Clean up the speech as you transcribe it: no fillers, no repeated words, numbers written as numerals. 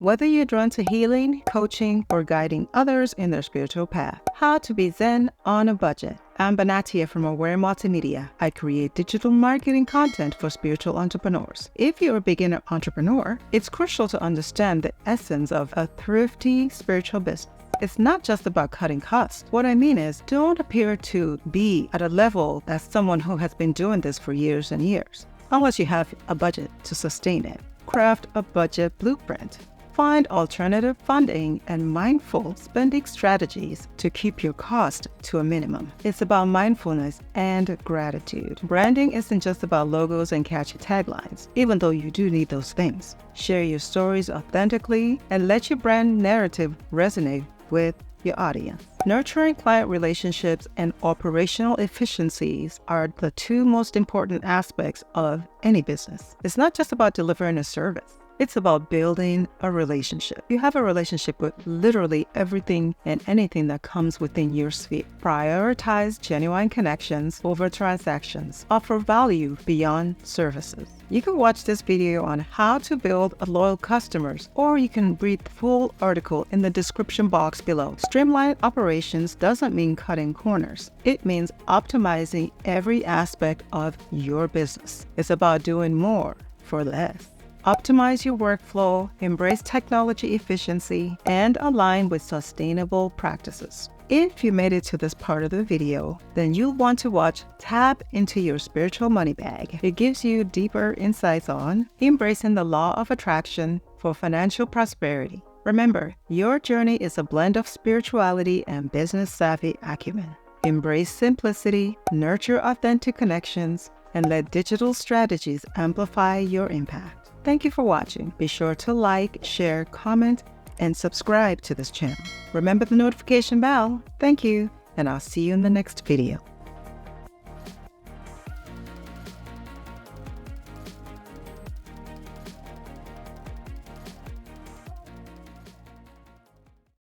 Whether you're drawn to healing, coaching, or guiding others in their spiritual path, how to be Zen on a budget. I'm Binahtiyah from Aware Multimedia. I create digital marketing content for spiritual entrepreneurs. If you're a beginner entrepreneur, it's crucial to understand the essence of a thrifty spiritual business. It's not just about cutting costs. What I mean is, don't appear to be at a level as someone who has been doing this for years and years, unless you have a budget to sustain it. Craft a budget blueprint. Find alternative funding and mindful spending strategies to keep your cost to a minimum. It's about mindfulness and gratitude. Branding isn't just about logos and catchy taglines, even though you do need those things. Share your stories authentically and let your brand narrative resonate with your audience. Nurturing client relationships and operational efficiencies are the two most important aspects of any business. It's not just about delivering a service. It's about building a relationship. You have a relationship with literally everything and anything that comes within your sphere. Prioritize genuine connections over transactions. Offer value beyond services. You can watch this video on how to build a loyal customers, or you can read the full article in the description box below. Streamlined operations doesn't mean cutting corners. It means optimizing every aspect of your business. It's about doing more for less. Optimize your workflow, embrace technology efficiency, and align with sustainable practices. If you made it to this part of the video, then you'll want to watch Tap into Your Spiritual Money Bag. It gives you deeper insights on embracing the law of attraction for financial prosperity. Remember, your journey is a blend of spirituality and business savvy acumen. Embrace simplicity, nurture authentic connections, and let digital strategies amplify your impact. Thank you for watching. Be sure to like, share, comment, and subscribe to this channel. Remember the notification bell. Thank you, and I'll see you in the next video.